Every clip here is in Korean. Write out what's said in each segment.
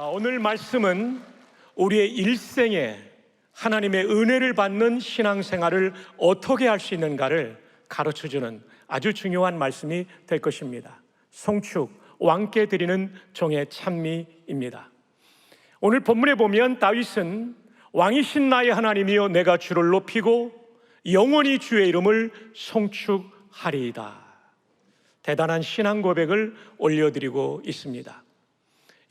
오늘 말씀은 우리의 일생에 하나님의 은혜를 받는 신앙생활을 어떻게 할 수 있는가를 가르쳐주는 아주 중요한 말씀이 될 것입니다. 송축, 왕께 드리는 종의 찬미입니다. 오늘 본문에 보면 다윗은 왕이신 나의 하나님이여 내가 주를 높이고 영원히 주의 이름을 송축하리이다. 대단한 신앙 고백을 올려드리고 있습니다.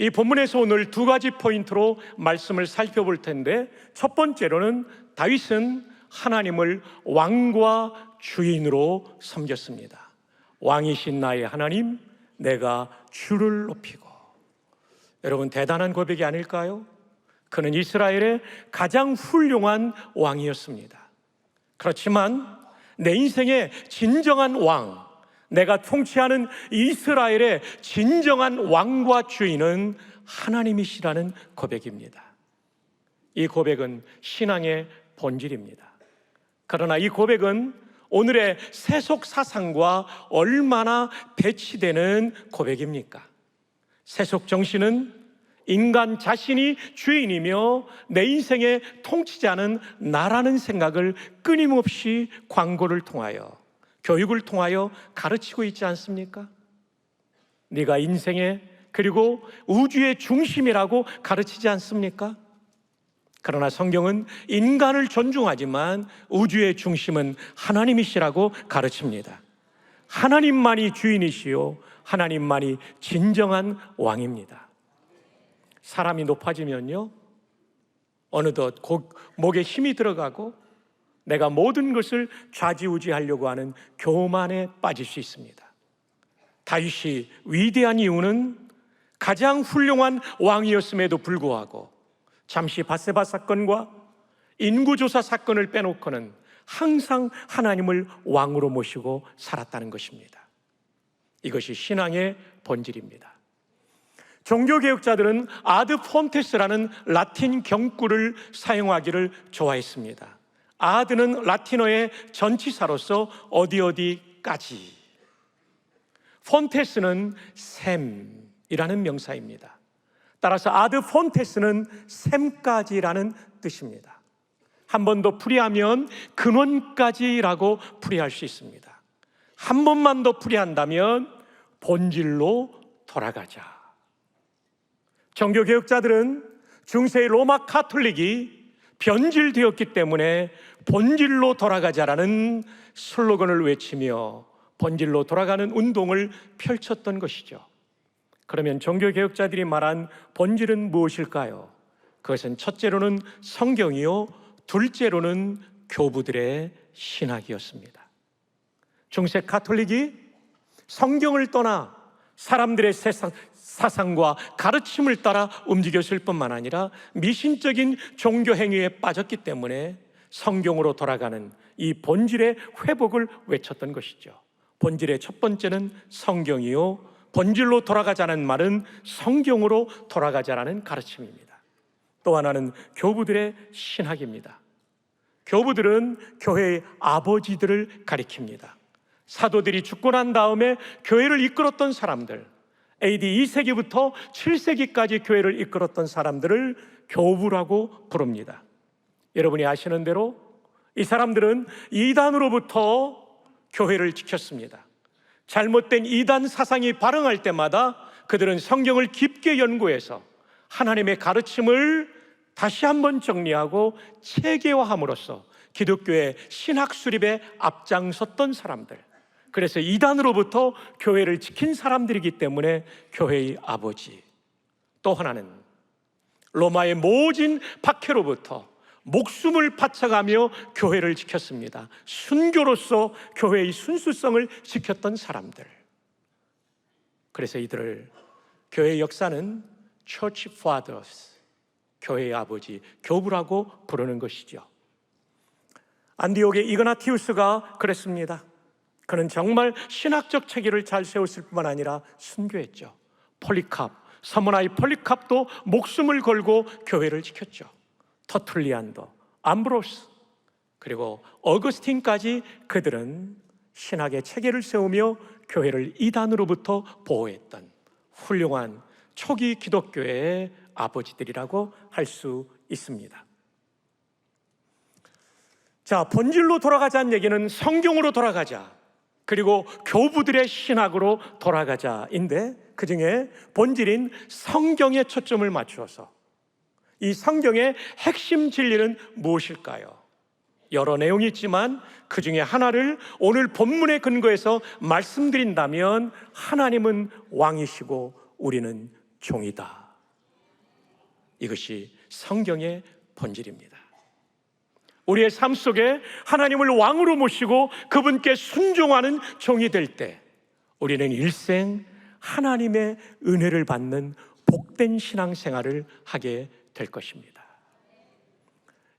이 본문에서 오늘 두 가지 포인트로 말씀을 살펴볼 텐데, 첫 번째로는 다윗은 하나님을 왕과 주인으로 섬겼습니다. 왕이신 나의 하나님, 내가 주를 높이고. 여러분, 대단한 고백이 아닐까요? 그는 이스라엘의 가장 훌륭한 왕이었습니다. 그렇지만 내 인생의 진정한 왕, 내가 통치하는 이스라엘의 진정한 왕과 주인은 하나님이시라는 고백입니다. 이 고백은 신앙의 본질입니다. 그러나 이 고백은 오늘의 세속 사상과 얼마나 배치되는 고백입니까? 세속 정신은 인간 자신이 주인이며 내 인생의 통치자는 나라는 생각을 끊임없이 광고를 통하여, 교육을 통하여 가르치고 있지 않습니까? 네가 인생의 그리고 우주의 중심이라고 가르치지 않습니까? 그러나 성경은 인간을 존중하지만 우주의 중심은 하나님이시라고 가르칩니다. 하나님만이 주인이시요 하나님만이 진정한 왕입니다. 사람이 높아지면요, 어느덧 목에 힘이 들어가고 내가 모든 것을 좌지우지하려고 하는 교만에 빠질 수 있습니다. 다윗이 위대한 이유는 가장 훌륭한 왕이었음에도 불구하고 잠시 밧세바 사건과 인구조사 사건을 빼놓고는 항상 하나님을 왕으로 모시고 살았다는 것입니다. 이것이 신앙의 본질입니다. 종교개혁자들은 아드 폰테스라는 라틴 경구를 사용하기를 좋아했습니다. 아드는 라틴어의 전치사로서 어디까지, 폰테스는 샘이라는 명사입니다. 따라서 아드 폰테스는 샘까지라는 뜻입니다. 한 번 더 풀이하면 근원까지라고 풀이할 수 있습니다. 한 번만 더 풀이한다면 본질로 돌아가자. 종교개혁자들은 중세의 로마 카톨릭이 변질되었기 때문에 본질로 돌아가자라는 슬로건을 외치며 본질로 돌아가는 운동을 펼쳤던 것이죠. 그러면 종교개혁자들이 말한 본질은 무엇일까요? 그것은 첫째로는 성경이요, 둘째로는 교부들의 신학이었습니다. 중세 카톨릭이 성경을 떠나 사람들의 사상과 가르침을 따라 움직였을 뿐만 아니라 미신적인 종교 행위에 빠졌기 때문에 성경으로 돌아가는 이 본질의 회복을 외쳤던 것이죠. 본질의 첫 번째는 성경이요, 본질로 돌아가자는 말은 성경으로 돌아가자라는 가르침입니다. 또 하나는 교부들의 신학입니다. 교부들은 교회의 아버지들을 가리킵니다. 사도들이 죽고 난 다음에 교회를 이끌었던 사람들, AD 2세기부터 7세기까지 교회를 이끌었던 사람들을 교부라고 부릅니다. 여러분이 아시는 대로 이 사람들은 이단으로부터 교회를 지켰습니다. 잘못된 이단 사상이 발흥할 때마다 그들은 성경을 깊게 연구해서 하나님의 가르침을 다시 한번 정리하고 체계화함으로써 기독교의 신학 수립에 앞장섰던 사람들, 그래서 이단으로부터 교회를 지킨 사람들이기 때문에 교회의 아버지. 또 하나는 로마의 모진 박해로부터 목숨을 바쳐가며 교회를 지켰습니다. 순교로서 교회의 순수성을 지켰던 사람들. 그래서 이들을 교회의 역사는 Church Fathers, 교회의 아버지, 교부라고 부르는 것이죠. 안디옥의 이그나티우스가 그랬습니다. 그는 정말 신학적 체계를 잘 세웠을 뿐만 아니라 순교했죠. 폴리캅, 서문화의 폴리캅도 목숨을 걸고 교회를 지켰죠. 터툴리안도, 암브로스, 그리고 어거스틴까지 그들은 신학의 체계를 세우며 교회를 이단으로부터 보호했던 훌륭한 초기 기독교의 아버지들이라고 할 수 있습니다. 자, 본질로 돌아가자는 얘기는 성경으로 돌아가자, 그리고 교부들의 신학으로 돌아가자인데, 그 중에 본질인 성경에 초점을 맞추어서 이 성경의 핵심 진리는 무엇일까요? 여러 내용이 있지만 그 중에 하나를 오늘 본문의 근거에서 말씀드린다면, 하나님은 왕이시고 우리는 종이다. 이것이 성경의 본질입니다. 우리의 삶 속에 하나님을 왕으로 모시고 그분께 순종하는 종이 될 때, 우리는 일생 하나님의 은혜를 받는 복된 신앙생활을 하게 될 것입니다.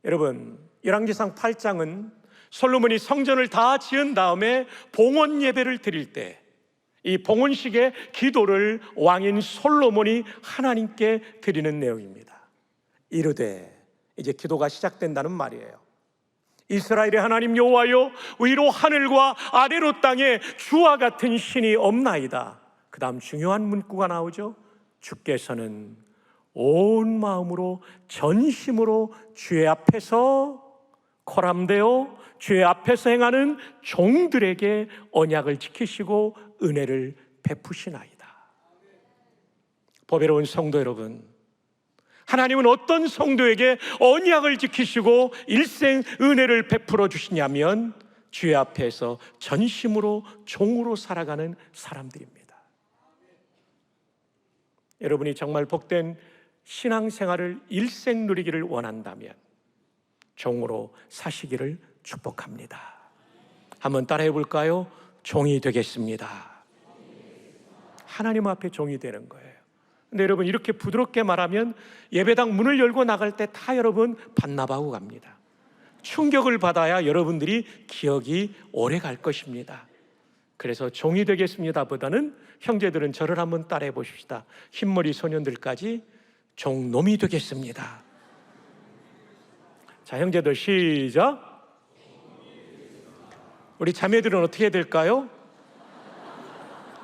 여러분, 열왕기상 8장은 솔로몬이 성전을 다 지은 다음에 봉헌 예배를 드릴 때, 이 봉헌식의 기도를 왕인 솔로몬이 하나님께 드리는 내용입니다. 이르되, 이제 기도가 시작된다는 말이에요. 이스라엘의 하나님 여호와여, 위로 하늘과 아래로 땅에 주와 같은 신이 없나이다. 그 다음 중요한 문구가 나오죠. 주께서는 온 마음으로 전심으로 주의 앞에서 코람되어 주의 앞에서 행하는 종들에게 언약을 지키시고 은혜를 베푸시나이다. 보배로운 성도 여러분, 하나님은 어떤 성도에게 언약을 지키시고 일생 은혜를 베풀어 주시냐면, 주의 앞에서 전심으로 종으로 살아가는 사람들입니다. 여러분이 정말 복된 신앙생활을 일생 누리기를 원한다면 종으로 사시기를 축복합니다. 한번 따라해 볼까요? 종이 되겠습니다. 하나님 앞에 종이 되는 거예요. 근데 여러분, 이렇게 부드럽게 말하면 예배당 문을 열고 나갈 때 다 여러분 반납하고 갑니다. 충격을 받아야 여러분들이 기억이 오래 갈 것입니다. 그래서 종이 되겠습니다 보다는, 형제들은 저를 한번 따라해 보십시다. 흰머리 소년들까지 종놈이 되겠습니다. 자, 형제들 시작. 우리 자매들은 어떻게 해야 될까요?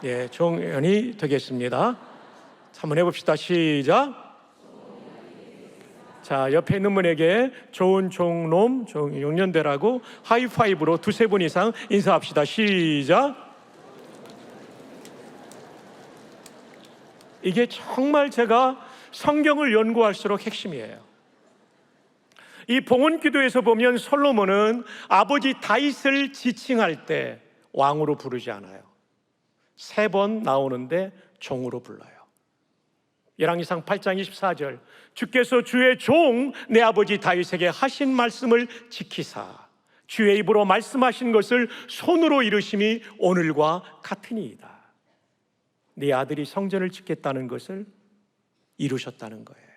예, 종연이 되겠습니다. 한번 해봅시다. 시작. 자, 옆에 있는 분에게 좋은 종놈, 용년되라고 하이파이브로 두세 분 이상 인사합시다. 시작. 이게 정말 제가 성경을 연구할수록 핵심이에요. 이 봉헌 기도에서 보면 솔로몬은 아버지 다윗을 지칭할 때 왕으로 부르지 않아요. 3번 나오는데 종으로 불러요. 열왕기상 8장 24절, 주께서 주의 종 내 아버지 다윗에게 하신 말씀을 지키사 주의 입으로 말씀하신 것을 손으로 이루심이 오늘과 같으니이다. 네 아들이 성전을 짓겠다는 것을 이루셨다는 거예요.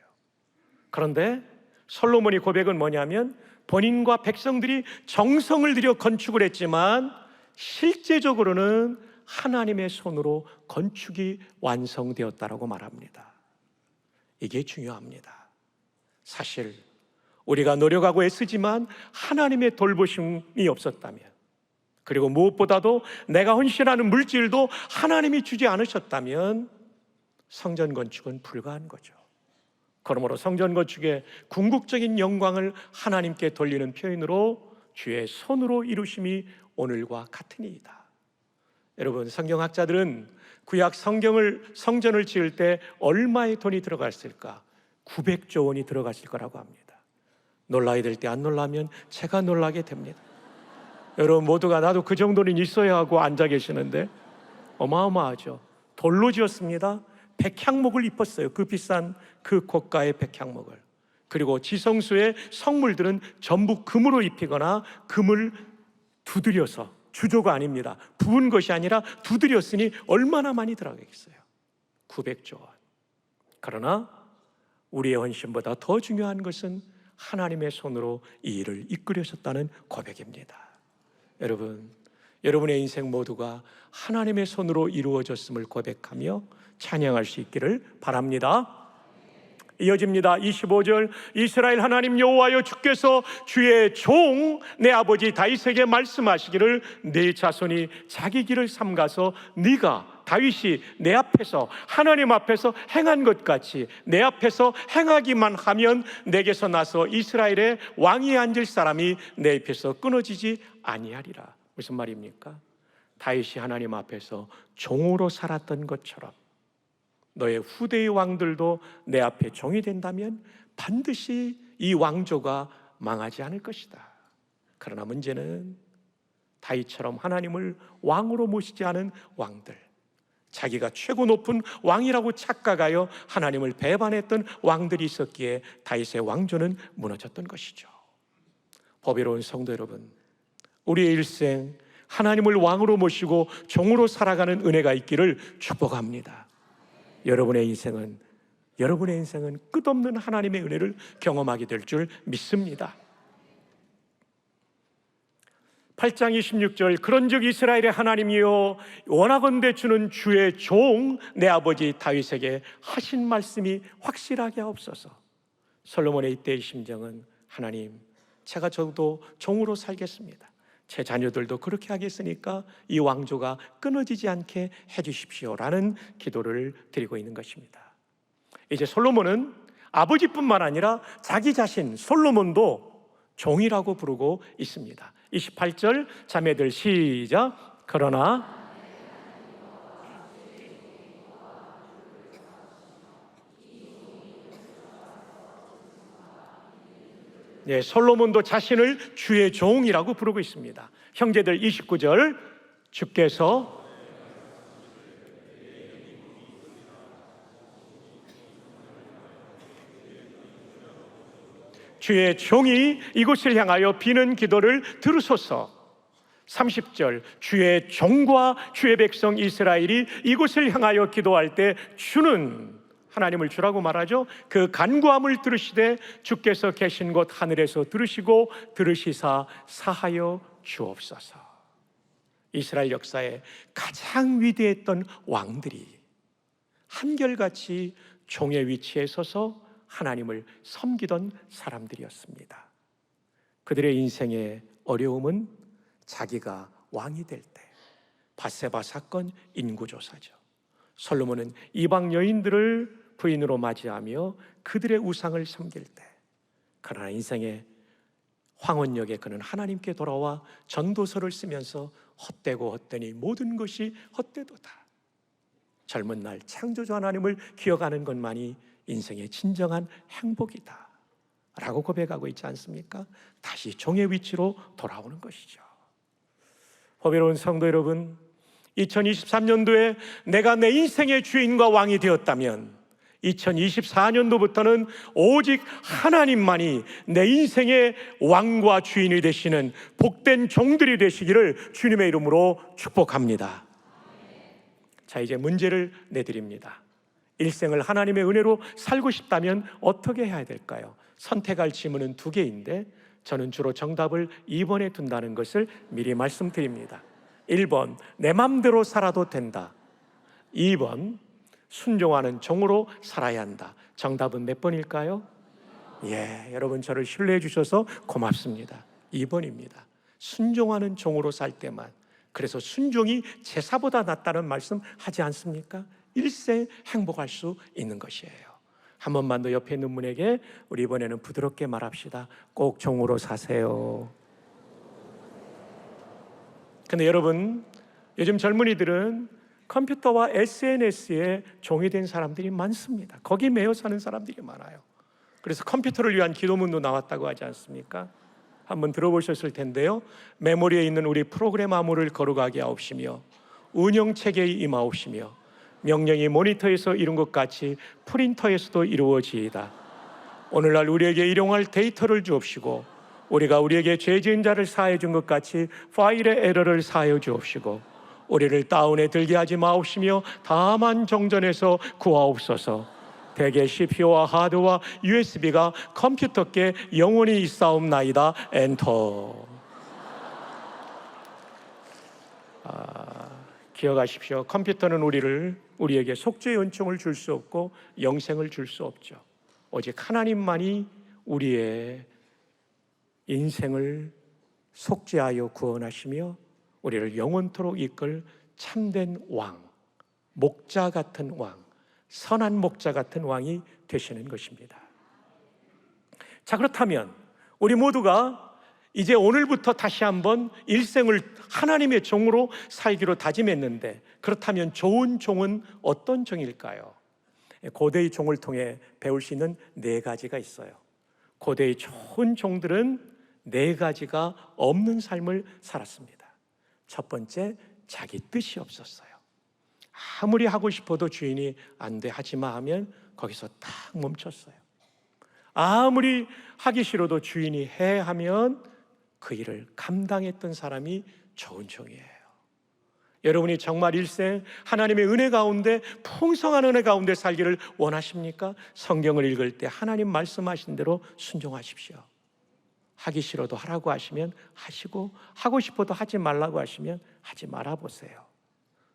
그런데 솔로몬의 고백은 뭐냐면, 본인과 백성들이 정성을 들여 건축을 했지만 실제적으로는 하나님의 손으로 건축이 완성되었다라고 말합니다. 이게 중요합니다. 사실 우리가 노력하고 애쓰지만 하나님의 돌보심이 없었다면, 그리고 무엇보다도 내가 헌신하는 물질도 하나님이 주지 않으셨다면 성전 건축은 불가한 거죠. 그러므로 성전 건축의 궁극적인 영광을 하나님께 돌리는 표현으로 주의 손으로 이루심이 오늘과 같으니이다. 여러분, 성경학자들은 구약 성전을 지을 때 얼마의 돈이 들어갔을까? 900조 원이 들어갔을 거라고 합니다. 놀라야 될 때 안 놀라면 제가 놀라게 됩니다. 여러분 모두가 나도 그 정도는 있어야 하고 앉아 계시는데 어마어마하죠. 돌로 지었습니다. 백향목을 입혔어요. 그 비싼 그 고가의 백향목을. 그리고 지성소의 성물들은 전부 금으로 입히거나 금을 두드려서, 주조가 아닙니다, 부은 것이 아니라 두드렸으니 얼마나 많이 들어가겠어요? 900조 원. 그러나 우리의 헌신보다 더 중요한 것은 하나님의 손으로 이 일을 이끌으셨다는 고백입니다. 여러분, 여러분의 인생 모두가 하나님의 손으로 이루어졌음을 고백하며 찬양할 수 있기를 바랍니다. 이어집니다. 25절, 이스라엘 하나님 여호와여, 주께서 주의 종 내 아버지 다윗에게 말씀하시기를 네 자손이 자기 길을 삼가서 네가 다윗이 내 앞에서, 하나님 앞에서 행한 것 같이 내 앞에서 행하기만 하면 내게서 나서 이스라엘의 왕위에 앉을 사람이 내 앞에서 끊어지지 아니하리라. 무슨 말입니까? 다윗이 하나님 앞에서 종으로 살았던 것처럼 너의 후대의 왕들도 내 앞에 종이 된다면 반드시 이 왕조가 망하지 않을 것이다. 그러나 문제는 다윗처럼 하나님을 왕으로 모시지 않은 왕들, 자기가 최고 높은 왕이라고 착각하여 하나님을 배반했던 왕들이 있었기에 다윗의 왕조는 무너졌던 것이죠. 보배로운 성도 여러분, 우리의 일생 하나님을 왕으로 모시고 종으로 살아가는 은혜가 있기를 축복합니다. 여러분의 인생은 끝없는 하나님의 은혜를 경험하게 될 줄 믿습니다. 8장 26절, 그런즉 이스라엘의 하나님이여 원하건대 주는 주의 종 내 아버지 다윗에게 하신 말씀이 확실하게 하옵소서. 솔로몬의 이때의 심정은, 하나님, 제가 저도 종으로 살겠습니다. 제 자녀들도 그렇게 하겠으니까 이 왕조가 끊어지지 않게 해주십시오라는 기도를 드리고 있는 것입니다. 이제 솔로몬은 아버지뿐만 아니라 자기 자신 솔로몬도 종이라고 부르고 있습니다. 28절 자매들 시작. 그러나 솔로몬도 자신을 주의 종이라고 부르고 있습니다. 형제들 29절 주께서 주의 종이 이곳을 향하여 비는 기도를 들으소서. 30절 주의 종과 주의 백성 이스라엘이 이곳을 향하여 기도할 때 주는, 하나님을 주라고 말하죠, 그 간구함을 들으시되 주께서 계신 곳 하늘에서 들으시고 들으시사 사하여 주옵소서. 이스라엘 역사에 가장 위대했던 왕들이 한결같이 종의 위치에 서서 하나님을 섬기던 사람들이었습니다. 그들의 인생의 어려움은 자기가 왕이 될 때, 밧세바 사건 인구조사죠. 솔로몬은 이방 여인들을 부인으로 맞이하며 그들의 우상을 섬길 때, 그러나 인생의 황혼역에 그는 하나님께 돌아와 전도서를 쓰면서 헛되고 헛되니 모든 것이 헛되도다. 젊은 날 창조주 하나님을 기억하는 것만이 인생의 진정한 행복이다 라고 고백하고 있지 않습니까? 다시 종의 위치로 돌아오는 것이죠. 보배로운 성도 여러분, 2023년도에 내가 내 인생의 주인과 왕이 되었다면 2024년도부터는 오직 하나님만이 내 인생의 왕과 주인이 되시는 복된 종들이 되시기를 주님의 이름으로 축복합니다. 자, 이제 문제를 내드립니다. 일생을 하나님의 은혜로 살고 싶다면 어떻게 해야 될까요? 선택할 지문은 2개인데 저는 주로 정답을 2번에 둔다는 것을 미리 말씀드립니다. 1번, 내 맘대로 살아도 된다. 2번, 순종하는 종으로 살아야 한다. 정답은 몇 번일까요? 여러분 저를 신뢰해 주셔서 고맙습니다. 2번입니다. 순종하는 종으로 살 때만. 그래서 순종이 제사보다 낫다는 말씀 하지 않습니까? 일생 행복할 수 있는 것이에요. 한 번만 더 옆에 있는 분에게 우리 이번에는 부드럽게 말합시다. 꼭 종으로 사세요. 근데 여러분, 요즘 젊은이들은 컴퓨터와 SNS에 종이 된 사람들이 많습니다. 거기 매여 사는 사람들이 많아요. 그래서 컴퓨터를 위한 기도문도 나왔다고 하지 않습니까? 한번 들어보셨을 텐데요. 메모리에 있는 우리 프로그램 암호를 거룩하게 하옵시며 운영체계에 임하옵시며 명령이 모니터에서 이룬 것 같이 프린터에서도 이루어지이다. 오늘날 우리에게 일용할 데이터를 주옵시고 우리가 우리에게 죄 지은 자를 사하여 준 것 같이 파일의 에러를 사하여 주옵시고 우리를 다운에 들게 하지 마옵시며 다만 정전에서 구하옵소서. 대개 CPU와 하드와 USB가 컴퓨터께 영원히 있사옵나이다. 엔터. 기억하십시오. 컴퓨터는 우리에게 속죄의 은총을 줄 수 없고 영생을 줄 수 없죠. 오직 하나님만이 우리의 인생을 속죄하여 구원하시며 우리를 영원토록 이끌 참된 왕, 목자 같은 왕, 선한 목자 같은 왕이 되시는 것입니다. 자, 그렇다면 우리 모두가 이제 오늘부터 다시 한번 일생을 하나님의 종으로 살기로 다짐했는데, 그렇다면 좋은 종은 어떤 종일까요? 고대의 종을 통해 배울 수 있는 네 가지가 있어요. 고대의 좋은 종들은 네 가지가 없는 삶을 살았습니다. 첫 번째, 자기 뜻이 없었어요. 아무리 하고 싶어도 주인이 안 돼, 하지마 하면 거기서 딱 멈췄어요. 아무리 하기 싫어도 주인이 해 하면 그 일을 감당했던 사람이 좋은 종이에요. 여러분이 정말 일생 하나님의 은혜 가운데, 풍성한 은혜 가운데 살기를 원하십니까? 성경을 읽을 때 하나님 말씀하신 대로 순종하십시오. 하기 싫어도 하라고 하시면 하시고, 하고 싶어도 하지 말라고 하시면 하지 말아보세요.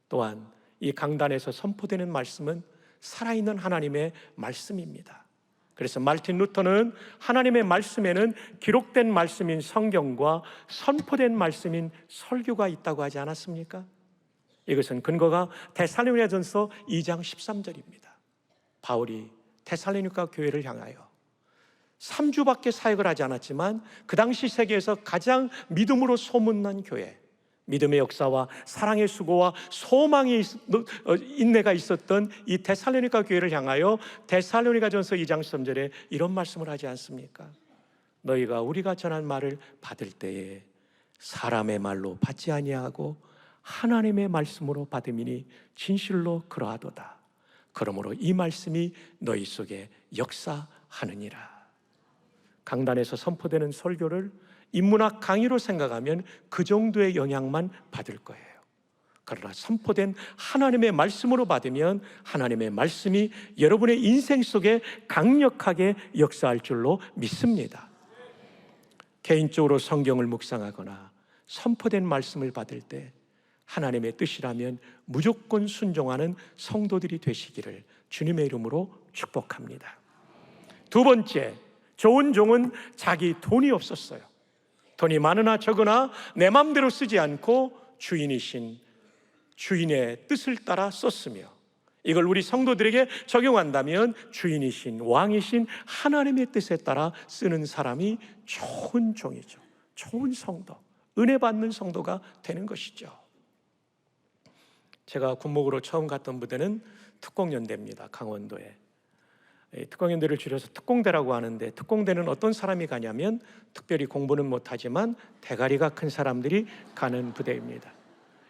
또한 이 강단에서 선포되는 말씀은 살아있는 하나님의 말씀입니다. 그래서 마르틴 루터는 하나님의 말씀에는 기록된 말씀인 성경과 선포된 말씀인 설교가 있다고 하지 않았습니까? 이것은 근거가 데살로니가전서 2장 13절입니다. 바울이 데살로니가 교회를 향하여 3주밖에 사역을 하지 않았지만 그 당시 세계에서 가장 믿음으로 소문난 교회, 믿음의 역사와 사랑의 수고와 소망의 인내가 있었던 이 데살로니가 교회를 향하여 데살로니가전서 2장 13절에 이런 말씀을 하지 않습니까? 너희가 우리가 전한 말을 받을 때에 사람의 말로 받지 아니하고 하나님의 말씀으로 받음이니 진실로 그러하도다. 그러므로 이 말씀이 너희 속에 역사하느니라. 강단에서 선포되는 설교를 인문학 강의로 생각하면 그 정도의 영향만 받을 거예요. 그러나 선포된 하나님의 말씀으로 받으면 하나님의 말씀이 여러분의 인생 속에 강력하게 역사할 줄로 믿습니다. 개인적으로 성경을 묵상하거나 선포된 말씀을 받을 때 하나님의 뜻이라면 무조건 순종하는 성도들이 되시기를 주님의 이름으로 축복합니다. 두 번째, 좋은 종은 자기 돈이 없었어요. 돈이 많으나 적으나 내 마음대로 쓰지 않고 주인이신 주인의 뜻을 따라 썼으며, 이걸 우리 성도들에게 적용한다면 주인이신 왕이신 하나님의 뜻에 따라 쓰는 사람이 좋은 종이죠. 좋은 성도, 은혜 받는 성도가 되는 것이죠. 제가 군목으로 처음 갔던 부대는 특공연대입니다. 강원도에. 특공연대를 줄여서 특공대라고 하는데, 특공대는 어떤 사람이 가냐면 특별히 공부는 못하지만 대가리가 큰 사람들이 가는 부대입니다.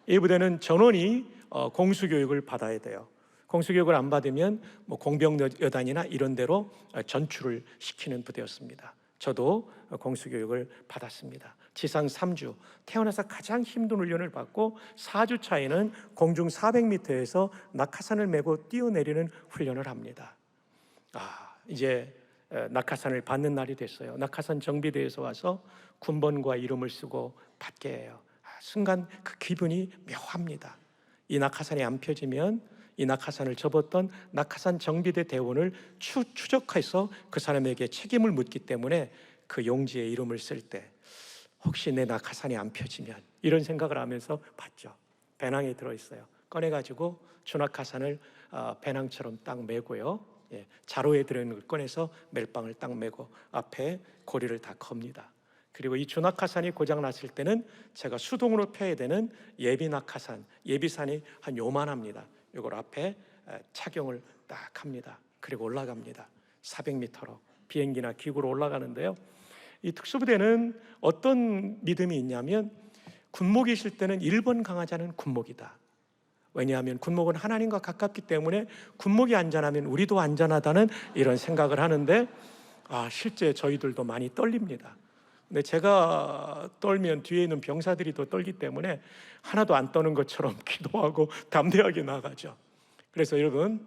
이 부대는 전원이 공수교육을 받아야 돼요. 공수교육을 안 받으면 공병여단이나 이런 데로 전출을 시키는 부대였습니다. 저도 공수교육을 받았습니다. 지상 3주, 태어나서 가장 힘든 훈련을 받고 4주 차에는 공중 400m에서 낙하산을 메고 뛰어내리는 훈련을 합니다. 이제 낙하산을 받는 날이 됐어요. 낙하산 정비대에서 와서 군번과 이름을 쓰고 받게 해요. 순간 그 기분이 묘합니다. 이 낙하산이 안 펴지면 이 낙하산을 접었던 낙하산 정비대 대원을 추적해서 그 사람에게 책임을 묻기 때문에 그 용지에 이름을 쓸 때 혹시 내 낙하산이 안 펴지면, 이런 생각을 하면서 받죠. 배낭에 들어있어요. 꺼내가지고 주낙하산을 배낭처럼 딱 메고요, 자루에 들어있는 걸 꺼내서 멜빵을 딱 메고 앞에 고리를 다 겁니다. 그리고 이 주낙하산이 고장났을 때는 제가 수동으로 펴야 되는 예비낙하산, 예비산이 한 요만합니다. 이걸 앞에 착용을 딱 합니다. 그리고 올라갑니다. 400m로 비행기나 기구로 올라가는데요, 이 특수부대는 어떤 믿음이 있냐면 군목이 있을 때는 1번 강화자는 군목이다. 왜냐하면 군목은 하나님과 가깝기 때문에 군목이 안전하면 우리도 안전하다는 이런 생각을 하는데, 실제 저희들도 많이 떨립니다. 근데 제가 떨면 뒤에 있는 병사들이 더 떨기 때문에 하나도 안 떠는 것처럼 기도하고 담대하게 나가죠. 그래서 여러분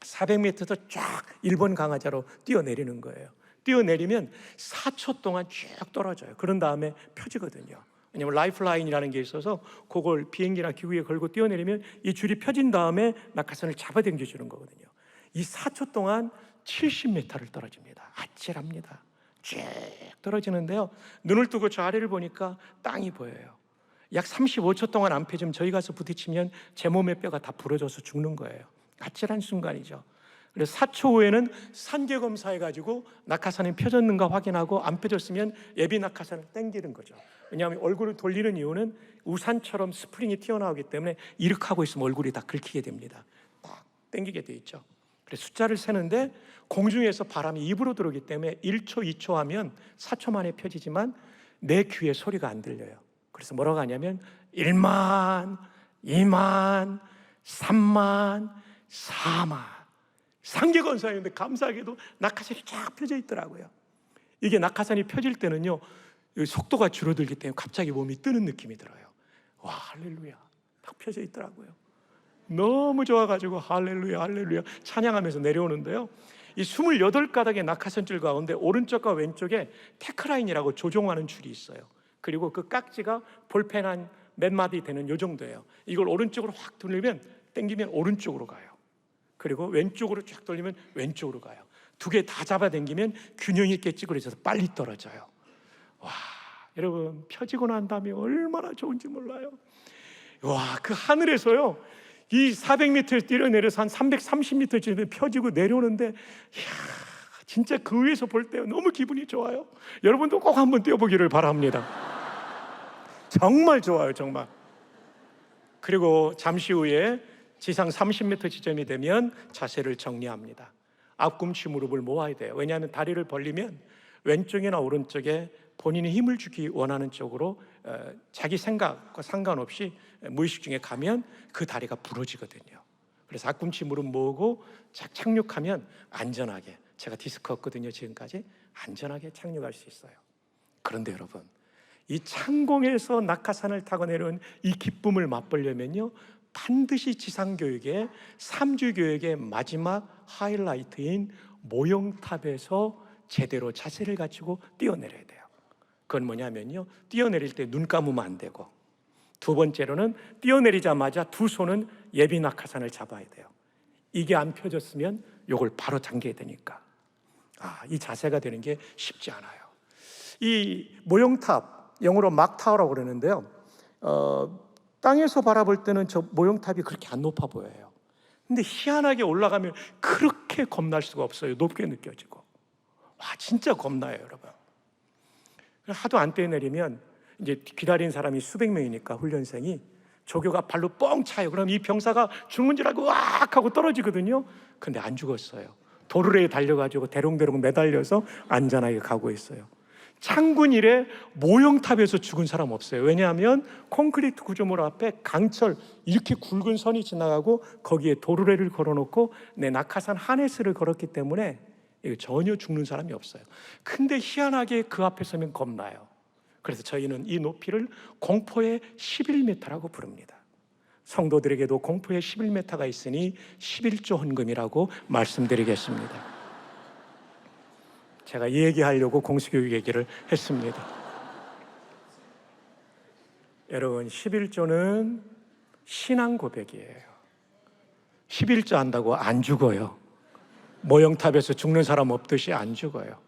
400m에서 쫙 1번 강화자로 뛰어내리는 거예요. 뛰어내리면 4초 동안 쭉 떨어져요. 그런 다음에 펴지거든요. 왜냐하면 라이프라인이라는 게 있어서 그걸 비행기나 기구에 걸고 뛰어내리면 이 줄이 펴진 다음에 낙하산을 잡아당겨 주는 거거든요. 이 4초 동안 70m를 떨어집니다. 아찔합니다. 쭉 떨어지는데요, 눈을 뜨고 저 아래를 보니까 땅이 보여요. 약 35초 동안 안 펴지면 저희 가서 부딪히면 제 몸의 뼈가 다 부러져서 죽는 거예요. 아찔한 순간이죠. 그래서 4초 후에는 산개 검사해가지고 낙하산이 펴졌는가 확인하고 안 펴졌으면 예비 낙하산을 당기는 거죠. 왜냐하면 얼굴을 돌리는 이유는 우산처럼 스프링이 튀어나오기 때문에 이렇게 하고 있으면 얼굴이 다 긁히게 됩니다. 딱 당기게 돼 있죠. 그래서 숫자를 세는데 공중에서 바람이 입으로 들어오기 때문에 1초, 2초 하면 4초 만에 펴지지만 내 귀에 소리가 안 들려요. 그래서 뭐라고 하냐면 1만, 2만, 3만, 4만. 산개 검사였는데 감사하게도 낙하산이 쫙 펴져 있더라고요. 이게 낙하산이 펴질 때는요, 속도가 줄어들기 때문에 갑자기 몸이 뜨는 느낌이 들어요. 와, 할렐루야. 딱 펴져 있더라고요. 너무 좋아가지고 할렐루야 할렐루야 찬양하면서 내려오는데요, 이 28가닥의 낙하산줄 가운데 오른쪽과 왼쪽에 테크라인이라고 조종하는 줄이 있어요. 그리고 그 깍지가 볼펜 한 몇 마디 되는 요 정도예요. 이걸 오른쪽으로 확 돌리면 당기면 오른쪽으로 가요. 그리고 왼쪽으로 쫙 돌리면 왼쪽으로 가요. 두 개 다 잡아당기면 균형 있게 찌그러져서 빨리 떨어져요. 와, 여러분 펴지고 난 다음에 얼마나 좋은지 몰라요. 와, 그 하늘에서요, 이 400m 뛰어내려서 한 330m쯤 펴지고 내려오는데, 이야, 진짜 그 위에서 볼 때 너무 기분이 좋아요. 여러분도 꼭 한번 뛰어보기를 바랍니다. 정말 좋아요, 정말. 그리고 잠시 후에 지상 30m 지점이 되면 자세를 정리합니다. 앞꿈치 무릎을 모아야 돼요. 왜냐하면 다리를 벌리면 왼쪽이나 오른쪽에 본인이 힘을 주기 원하는 쪽으로 자기 생각과 상관없이 무의식 중에 가면 그 다리가 부러지거든요. 그래서 앞꿈치 무릎 모으고 착륙하면 안전하게, 제가 디스크였거든요, 지금까지 안전하게 착륙할 수 있어요. 그런데 여러분, 이 창공에서 낙하산을 타고 내려온 이 기쁨을 맛보려면요, 반드시 지상교육의 3주 교육의 마지막 하이라이트인 모형탑에서 제대로 자세를 갖추고 뛰어내려야 돼요. 그건 뭐냐면요, 뛰어내릴 때 눈 감으면 안 되고, 두 번째로는 뛰어내리자마자 두 손은 예비 낙하산을 잡아야 돼요. 이게 안 펴졌으면 이걸 바로 당겨야 되니까. 이 자세가 되는 게 쉽지 않아요. 이 모형탑, 영어로 막타워라고 그러는데요, 땅에서 바라볼 때는 저 모형탑이 그렇게 안 높아 보여요. 근데 희한하게 올라가면 그렇게 겁날 수가 없어요. 높게 느껴지고. 와, 진짜 겁나요, 여러분. 하도 안 뛰어내리면 이제 기다린 사람이 수백 명이니까 훈련생이 조교가 발로 뻥 차요. 그럼 이 병사가 죽는 줄 알고 으악 하고 떨어지거든요. 근데 안 죽었어요. 도르래에 달려가지고 대롱대롱 매달려서 안전하게 가고 있어요. 창군 이래 모형탑에서 죽은 사람 없어요. 왜냐하면 콘크리트 구조물 앞에 강철 이렇게 굵은 선이 지나가고 거기에 도르래를 걸어놓고 내 낙하산 하네스를 걸었기 때문에 전혀 죽는 사람이 없어요. 근데 희한하게 그 앞에 서면 겁나요. 그래서 저희는 이 높이를 공포의 11m라고 부릅니다. 성도들에게도 공포의 11m가 있으니 11조 헌금이라고 말씀드리겠습니다. 제가 이 얘기하려고 공수교육 얘기를 했습니다. 여러분, 11조는 신앙 고백이에요. 11조 한다고 안 죽어요. 모형탑에서 죽는 사람 없듯이 안 죽어요.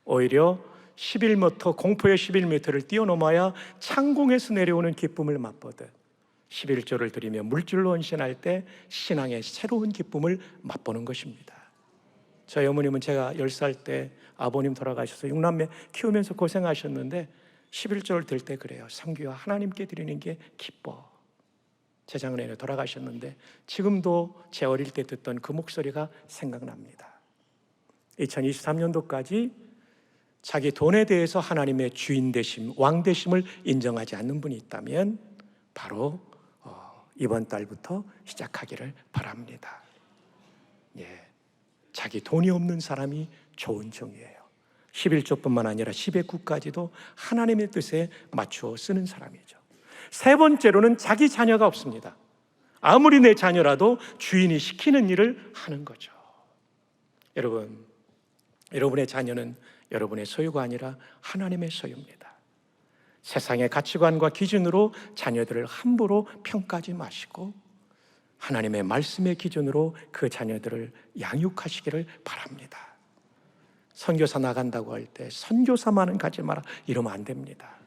오히려 11m, 공포의 11m를 뛰어넘어야 창공에서 내려오는 기쁨을 맛보듯 11조를 드리며 물질로 헌신할 때 신앙의 새로운 기쁨을 맛보는 것입니다. 저희 어머님은 제가 10살 때 아버님 돌아가셔서 6남매 키우면서 고생하셨는데 11조를 들 때 그래요. 성규와 하나님께 드리는 게 기뻐. 재작년에 돌아가셨는데 지금도 제 어릴 때 듣던 그 목소리가 생각납니다. 2023년도까지 자기 돈에 대해서 하나님의 주인 되심, 왕 되심을 인정하지 않는 분이 있다면 바로 이번 달부터 시작하기를 바랍니다. 자기 돈이 없는 사람이 좋은 종이에요. 11조뿐만 아니라 10의 9까지도 하나님의 뜻에 맞추어 쓰는 사람이죠. 세 번째로는 자기 자녀가 없습니다. 아무리 내 자녀라도 주인이 시키는 일을 하는 거죠. 여러분, 여러분의 자녀는 여러분의 소유가 아니라 하나님의 소유입니다. 세상의 가치관과 기준으로 자녀들을 함부로 평가하지 마시고 하나님의 말씀의 기준으로 그 자녀들을 양육하시기를 바랍니다. 선교사 나간다고 할 때 선교사만은 가지 마라 이러면 안 됩니다.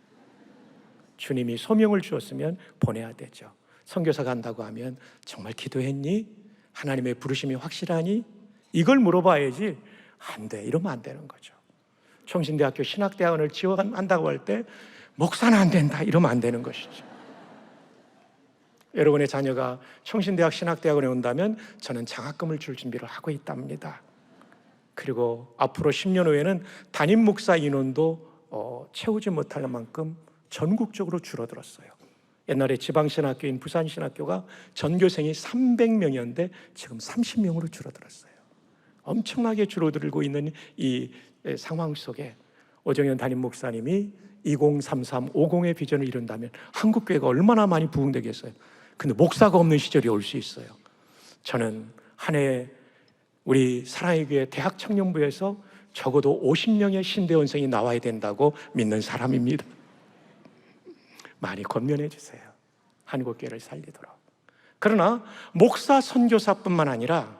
주님이 소명을 주었으면 보내야 되죠. 선교사 간다고 하면 정말 기도했니? 하나님의 부르심이 확실하니? 이걸 물어봐야지. 안 돼. 이러면 안 되는 거죠. 총신대학교 신학대학원을 지원한다고 할 때 목사는 안 된다. 이러면 안 되는 것이죠. 여러분의 자녀가 총신대학 신학대학원에 온다면 저는 장학금을 줄 준비를 하고 있답니다. 그리고 앞으로 10년 후에는 담임 목사 인원도 채우지 못할 만큼 전국적으로 줄어들었어요. 옛날에 지방신학교인 부산신학교가 전교생이 300명이었는데 지금 30명으로 줄어들었어요. 엄청나게 줄어들고 있는 이 상황 속에 오정현 담임 목사님이 2033, 50의 비전을 이룬다면 한국교회가 얼마나 많이 부흥되겠어요. 근데 목사가 없는 시절이 올 수 있어요. 저는 한 해 우리 사랑의 교회 대학 청년부에서 적어도 50명의 신대원생이 나와야 된다고 믿는 사람입니다. 많이 권면해 주세요. 한국교회를 살리도록. 그러나 목사 선교사뿐만 아니라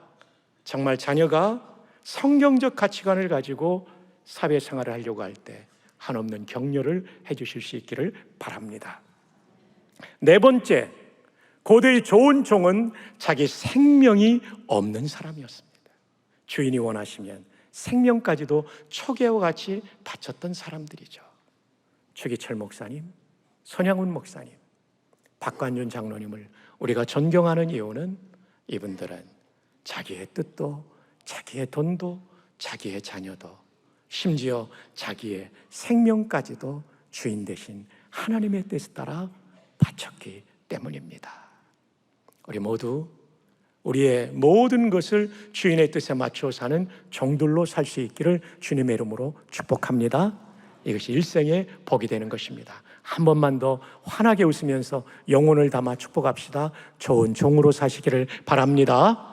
정말 자녀가 성경적 가치관을 가지고 사회생활을 하려고 할 때 한없는 격려를 해주실 수 있기를 바랍니다. 네 번째, 고대의 좋은 종은 자기 생명이 없는 사람이었습니다. 주인이 원하시면 생명까지도 초계와 같이 바쳤던 사람들이죠. 최기철 목사님, 손양훈 목사님, 박관준 장로님을 우리가 존경하는 이유는 이분들은 자기의 뜻도, 자기의 돈도, 자기의 자녀도, 심지어 자기의 생명까지도 주인 되신 하나님의 뜻에 따라 바쳤기 때문입니다. 우리 모두 우리의 모든 것을 주인의 뜻에 맞춰 사는 종들로 살 수 있기를 주님의 이름으로 축복합니다. 이것이 일생의 복이 되는 것입니다. 한 번만 더 환하게 웃으면서 영혼을 담아 축복합시다. 좋은 종으로 사시기를 바랍니다.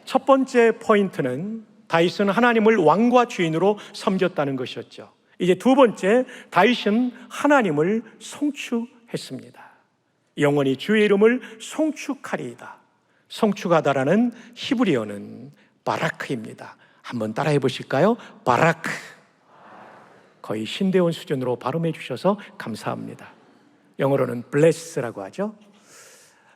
첫 번째 포인트는 다윗은 하나님을 왕과 주인으로 섬겼다는 것이었죠. 이제 두 번째, 다윗은 하나님을 송축했습니다. 영원히 주의 이름을 송축하리이다. 송축하다라는 히브리어는 바라크입니다. 한번 따라해 보실까요? 바라크. 거의 신대원 수준으로 발음해 주셔서 감사합니다. 영어로는 bless라고 하죠.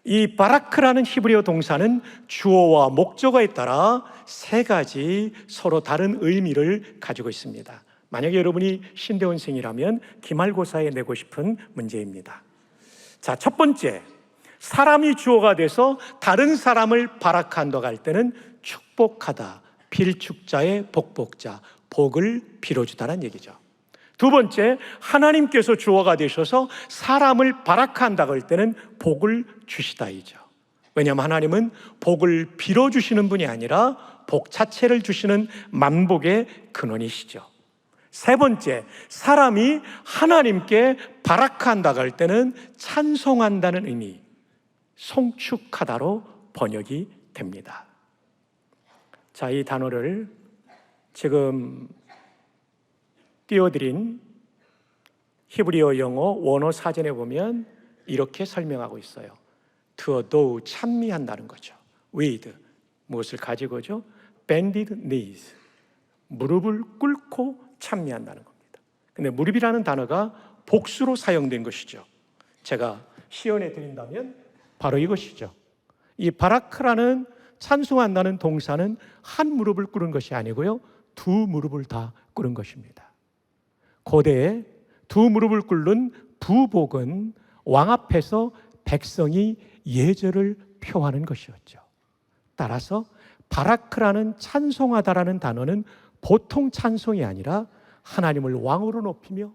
이 바라크라는 히브리어 동사는 주어와 목적어에 따라 세 가지 서로 다른 의미를 가지고 있습니다. 만약에 여러분이 신대원생이라면 기말고사에 내고 싶은 문제입니다. 자, 첫 번째, 사람이 주어가 돼서 다른 사람을 바라크한다고 할 때는 축복하다, 필축자의 복복자, 복을 빌어주다는 얘기죠. 두 번째, 하나님께서 주어가 되셔서 사람을 바라크한다고 할 때는 복을 주시다이죠. 왜냐하면 하나님은 복을 빌어주시는 분이 아니라 복 자체를 주시는 만복의 근원이시죠. 세 번째, 사람이 하나님께 바라크한다고 할 때는 찬송한다는 의미, 송축하다로 번역이 됩니다. 자, 이 단어를 지금 띄워드린 히브리어 영어 원어 사전에 보면 이렇게 설명하고 있어요. to adore, 찬미한다는 거죠. with, 무엇을 가지고죠? bended knees, 무릎을 꿇고 찬미한다는 겁니다. 근데 무릎이라는 단어가 복수로 사용된 것이죠. 제가 시연해 드린다면 바로 이것이죠. 이 바라크라는 찬송한다는 동사는 한 무릎을 꿇은 것이 아니고요, 두 무릎을 다 꿇은 것입니다. 고대에 두 무릎을 꿇는 부복은 왕 앞에서 백성이 예절을 표하는 것이었죠. 따라서 바라크라는 찬송하다라는 단어는 보통 찬송이 아니라 하나님을 왕으로 높이며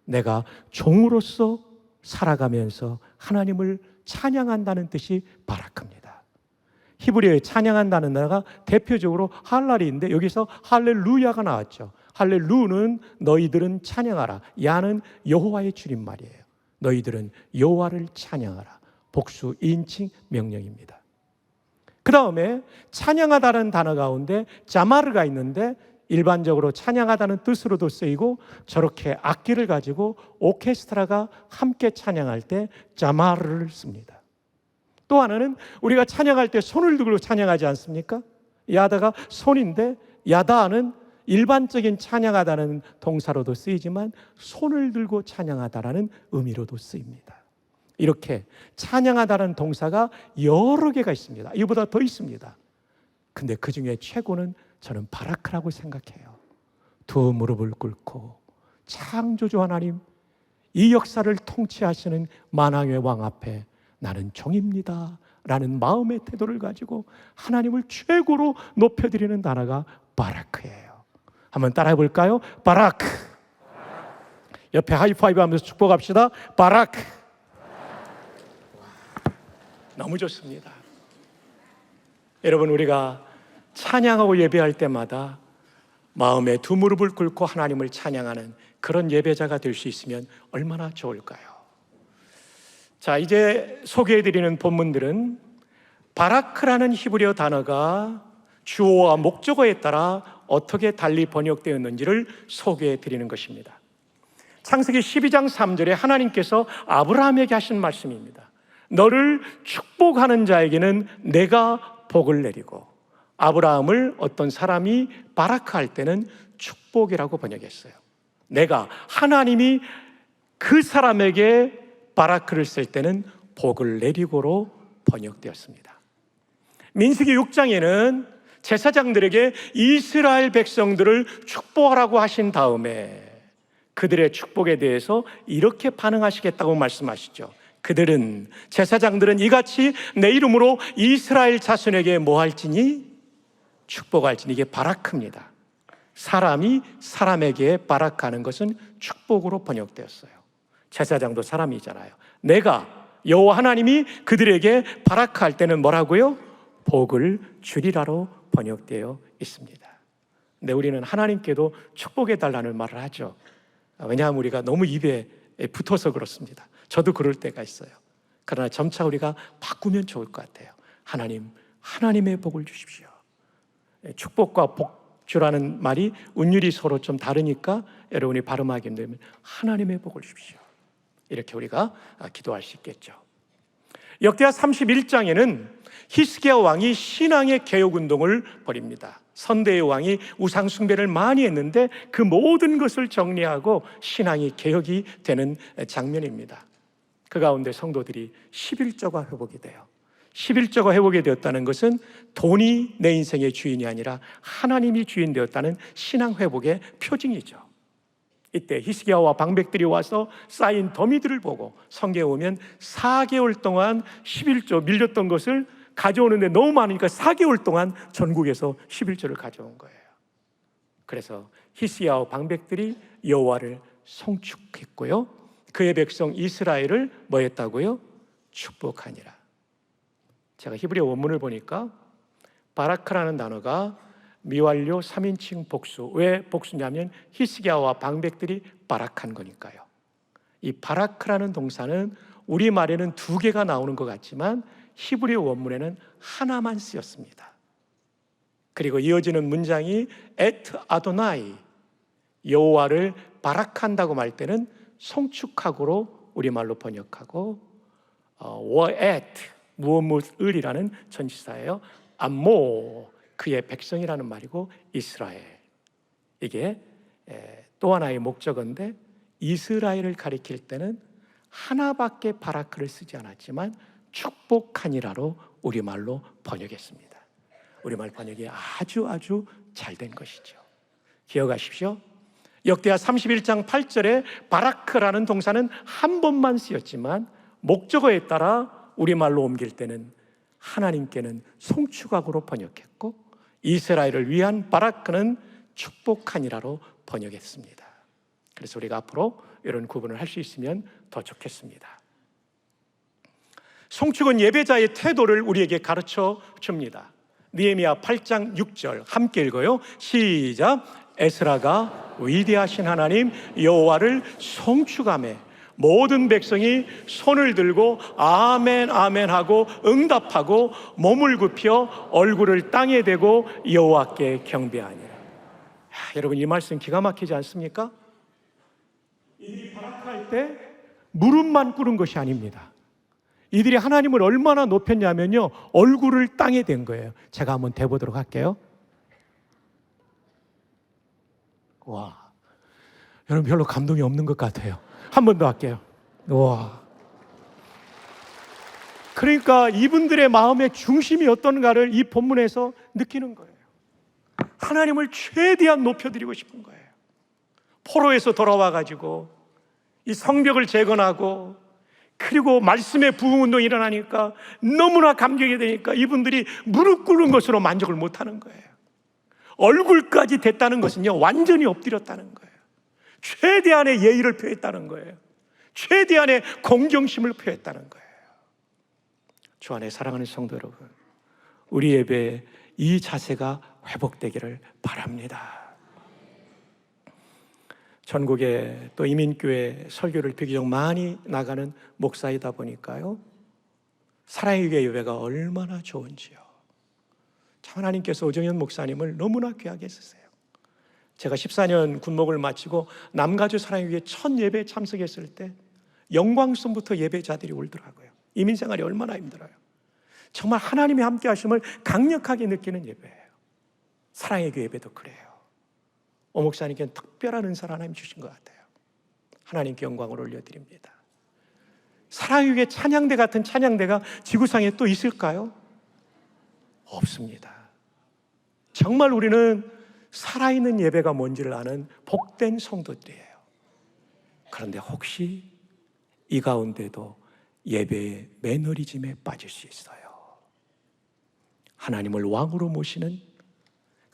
내가 종으로서 살아가면서 하나님을 찬양한다는 뜻이 바라크입니다. 히브리어에 찬양한다는 단어가 대표적으로 할랄이인데 여기서 할렐루야가 나왔죠. 할렐루는 너희들은 찬양하라. 야는 여호와의 줄임말이에요. 너희들은 여호와를 찬양하라. 복수 2인칭 명령입니다. 그 다음에 찬양하다는 단어 가운데 자마르가 있는데 일반적으로 찬양하다는 뜻으로도 쓰이고 저렇게 악기를 가지고 오케스트라가 함께 찬양할 때 자마르를 씁니다. 또 하나는 우리가 찬양할 때 손을 들고 찬양하지 않습니까? 야다가 손인데 야다는 일반적인 찬양하다는 동사로도 쓰이지만 손을 들고 찬양하다라는 의미로도 쓰입니다. 이렇게 찬양하다는 동사가 여러 개가 있습니다. 이보다 더 있습니다. 근데 그 중에 최고는 저는 바라크라고 생각해요. 두 무릎을 꿇고 창조주 하나님, 이 역사를 통치하시는 만왕의 왕 앞에 나는 종입니다 라는 마음의 태도를 가지고 하나님을 최고로 높여드리는 단어가 바라크예요. 한번 따라해 볼까요? 바라크. 옆에 하이파이브 하면서 축복합시다. 바라크. 너무 좋습니다. 여러분, 우리가 찬양하고 예배할 때마다 마음에 두 무릎을 꿇고 하나님을 찬양하는 그런 예배자가 될 수 있으면 얼마나 좋을까요? 자, 이제 소개해드리는 본문들은 바라크라는 히브리어 단어가 주어와 목적어에 따라 어떻게 달리 번역되었는지를 소개해드리는 것입니다. 창세기 12장 3절에 하나님께서 아브라함에게 하신 말씀입니다. 너를 축복하는 자에게는 내가 복을 내리고, 아브라함을 어떤 사람이 바라크할 때는 축복이라고 번역했어요. 하나님이 그 사람에게 바라크를 쓸 때는 복을 내리고로 번역되었습니다. 민수기 6장에는 제사장들에게 이스라엘 백성들을 축복하라고 하신 다음에 그들의 축복에 대해서 이렇게 반응하시겠다고 말씀하시죠. 제사장들은 이같이 내 이름으로 이스라엘 자손에게 뭐 할지니? 축복할지니. 이게 바라크입니다. 사람이 사람에게 바라크하는 것은 축복으로 번역되었어요. 제사장도 사람이잖아요. 여호와 하나님이 그들에게 바라크할 때는 뭐라고요? 복을 주리라로 번역되어 있습니다. 근데 우리는 하나님께도 축복해 달라는 말을 하죠. 왜냐하면 우리가 너무 입에 붙어서 그렇습니다. 저도 그럴 때가 있어요. 그러나 점차 우리가 바꾸면 좋을 것 같아요. 하나님의 복을 주십시오. 축복과 복주라는 말이 운율이 서로 좀 다르니까 여러분이 발음하기 힘들면 하나님의 복을 주십시오. 이렇게 우리가 기도할 수 있겠죠. 역대하 31장에는 히스기야 왕이 신앙의 개혁운동을 벌입니다. 선대의 왕이 우상 숭배를 많이 했는데 그 모든 것을 정리하고 신앙이 개혁이 되는 장면입니다. 그 가운데 성도들이 11조가 회복이 돼요. 11조가 회복이 되었다는 것은 돈이 내 인생의 주인이 아니라 하나님이 주인 되었다는 신앙 회복의 표징이죠. 이때 히스기야와 방백들이 와서 쌓인 더미들을 보고 성경에 오면 4개월 동안 11조 밀렸던 것을 가져오는데 너무 많으니까 4개월 동안 전국에서 11조를 가져온 거예요. 그래서 히스기야와 방백들이 여호와를 송축했고요, 그의 백성 이스라엘을 뭐 했다고요? 축복하니라. 제가 히브리어 원문을 보니까 바라크라는 단어가 미완료 3인칭 복수. 왜 복수냐면 히스기야와 방백들이 바락한 거니까요. 이 바라크라는 동사는 우리말에는 2개가 나오는 것 같지만 히브리어 원문에는 하나만 쓰였습니다. 그리고 이어지는 문장이 et 아도나이, 여호와를 바락한다고 말 때는 송축하고로 우리말로 번역하고 워엣, 무엇을이라는 전치사예요. 암모, 그의 백성이라는 말이고 이스라엘. 이게 또 하나의 목적어인데 이스라엘을 가리킬 때는 하나밖에 바라크를 쓰지 않았지만 축복하니라로 우리말로 번역했습니다. 우리말 번역이 아주 잘 된 것이죠. 기억하십시오. 역대하 31장 8절에 바라크라는 동사는 한 번만 쓰였지만 목적어에 따라 우리말로 옮길 때는 하나님께는 송축악으로 번역했고 이스라엘을 위한 바라크는 축복하니라로 번역했습니다. 그래서 우리가 앞으로 이런 구분을 할 수 있으면 더 좋겠습니다. 송축은 예배자의 태도를 우리에게 가르쳐 줍니다. 느헤미야 8장 6절 함께 읽어요. 시작. 에스라가 위대하신 하나님 여호와를 송축하며 모든 백성이 손을 들고 아멘 아멘 하고 응답하고 몸을 굽혀 얼굴을 땅에 대고 여호와께 경배하니라. 여러분, 이 말씀 기가 막히지 않습니까? 이들이 바라크할 때 무릎만 꿇은 것이 아닙니다. 이들이 하나님을 얼마나 높였냐면요, 얼굴을 땅에 댄 거예요. 제가 한번 대보도록 할게요. 와, 여러분 별로 감동이 없는 것 같아요. 한 번 더 할게요. 와. 그러니까 이분들의 마음의 중심이 어떤가를 이 본문에서 느끼는 거예요. 하나님을 최대한 높여드리고 싶은 거예요. 포로에서 돌아와가지고 이 성벽을 재건하고, 그리고 말씀의 부흥운동이 일어나니까 너무나 감격이 되니까 이분들이 무릎 꿇은 것으로 만족을 못하는 거예요. 얼굴까지 됐다는 것은요, 완전히 엎드렸다는 거예요. 최대한의 예의를 표했다는 거예요. 최대한의 공경심을 표했다는 거예요. 주 안에 사랑하는 성도 여러분, 우리 예배에 이 자세가 회복되기를 바랍니다. 전국에 또 이민교회 설교를 비교적 많이 나가는 목사이다 보니까요, 사랑의 교회 예배가 얼마나 좋은지요. 참 하나님께서 오정현 목사님을 너무나 귀하게 쓰세요. 제가 14년 군목을 마치고 남가주 사랑의 교회 첫 예배에 참석했을 때 영광성부터 예배자들이 울더라고요. 이민생활이 얼마나 힘들어요. 정말 하나님의 함께 하심을 강력하게 느끼는 예배예요. 사랑의 교회 예배도 그래요. 오 목사님께는 특별한 은사를 하나님 주신 것 같아요. 하나님께 영광을 올려드립니다. 사랑의 교회 찬양대 같은 찬양대가 지구상에 또 있을까요? 없습니다. 정말 우리는 살아있는 예배가 뭔지를 아는 복된 성도들이에요. 그런데 혹시 이 가운데도 예배의 매너리즘에 빠질 수 있어요. 하나님을 왕으로 모시는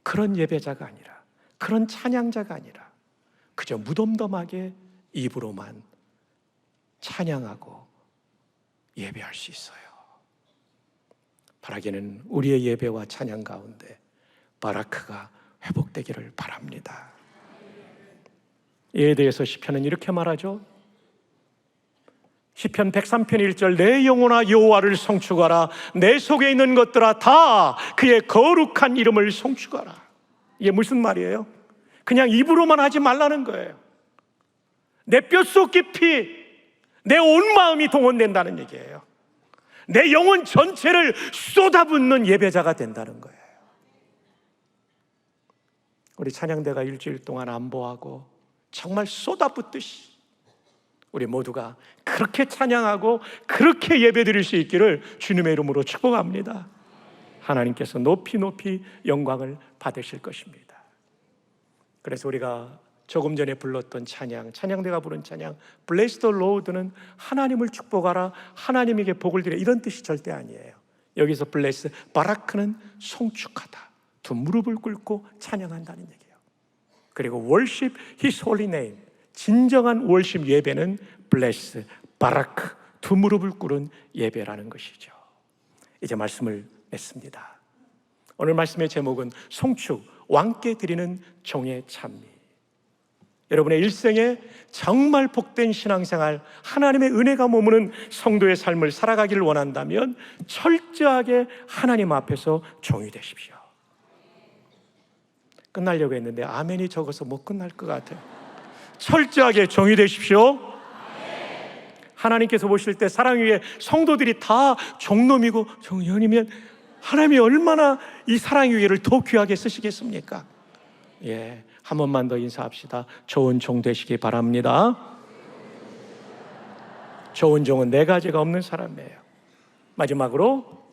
그런 예배자가 아니라, 그런 찬양자가 아니라 그저 무덤덤하게 입으로만 찬양하고 예배할 수 있어요. 바라기는 우리의 예배와 찬양 가운데 바라크가 회복되기를 바랍니다. 이에 대해서 시편은 이렇게 말하죠. 시편 103편 1절, 내 영혼아 여호와를 송축하라. 내 속에 있는 것들아 다 그의 거룩한 이름을 송축하라. 이게 무슨 말이에요? 그냥 입으로만 하지 말라는 거예요. 내 뼛속 깊이 내 온 마음이 동원된다는 얘기예요. 내 영혼 전체를 쏟아붓는 예배자가 된다는 거예요. 우리 찬양대가 일주일 동안 안보하고 정말 쏟아붓듯이 우리 모두가 그렇게 찬양하고 그렇게 예배드릴 수 있기를 주님의 이름으로 축복합니다. 하나님께서 높이 높이 영광을 받으실 것입니다. 그래서 우리가 조금 전에 불렀던 찬양, 찬양대가 부른 찬양 Bless the Lord는 하나님을 축복하라, 하나님에게 복을 드려, 이런 뜻이 절대 아니에요. 여기서 Bless, 바라크는 송축하다, 두 무릎을 꿇고 찬양한다는 얘기예요. 그리고 Worship His Holy Name, 진정한 월십 예배는 Bless, 바라크, 두 무릎을 꿇은 예배라는 것이죠. 이제 말씀을 맺습니다. 오늘 말씀의 제목은 송축, 왕께 드리는 종의 찬미. 여러분의 일생에 정말 복된 신앙생활, 하나님의 은혜가 머무는 성도의 삶을 살아가기를 원한다면 철저하게 하나님 앞에서 종이 되십시오. 끝나려고 했는데 아멘이 적어서 못 끝날 것 같아요. 철저하게 종이 되십시오. 하나님께서 보실 때 사랑 위에 성도들이 다 종놈이고 종년이면 하나님이 얼마나 이 사랑 위에를 더 귀하게 쓰시겠습니까? 예, 한 번만 더 인사합시다. 좋은 종 되시기 바랍니다. 좋은 종은 네 가지가 없는 사람이에요. 마지막으로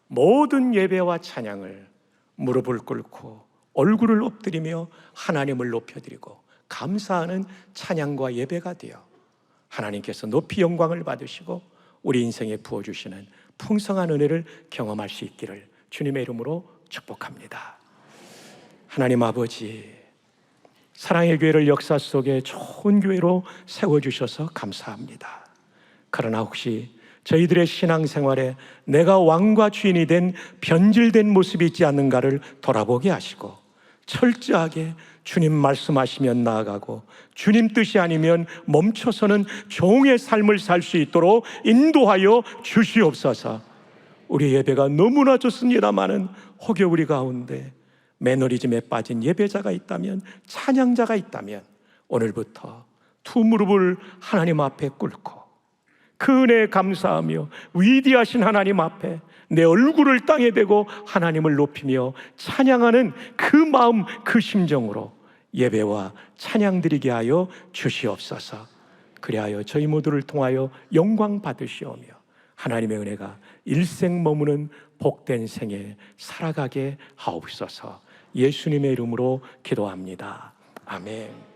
모든 예배와 찬양을 무릎을 꿇고 얼굴을 엎드리며 하나님을 높여드리고 감사하는 찬양과 예배가 되어 하나님께서 높이 영광을 받으시고 우리 인생에 부어주시는 풍성한 은혜를 경험할 수 있기를 주님의 이름으로 축복합니다. 하나님 아버지, 사랑의 교회를 역사 속에 좋은 교회로 세워주셔서 감사합니다. 그러나 혹시 저희들의 신앙생활에 내가 왕과 주인이 된 변질된 모습이 있지 않는가를 돌아보게 하시고 철저하게 주님 말씀하시면 나아가고 주님 뜻이 아니면 멈춰서는 종의 삶을 살 수 있도록 인도하여 주시옵소서. 우리 예배가 너무나 좋습니다마는 혹여 우리 가운데 매너리즘에 빠진 예배자가 있다면, 찬양자가 있다면 오늘부터 두 무릎을 하나님 앞에 꿇고 그 은혜에 감사하며 위대하신 하나님 앞에 내 얼굴을 땅에 대고 하나님을 높이며 찬양하는 그 마음, 그 심정으로 예배와 찬양 드리게 하여 주시옵소서. 그리하여 저희 모두를 통하여 영광 받으시오며 하나님의 은혜가 일생 머무는 복된 생에 살아가게 하옵소서. 예수님의 이름으로 기도합니다. 아멘.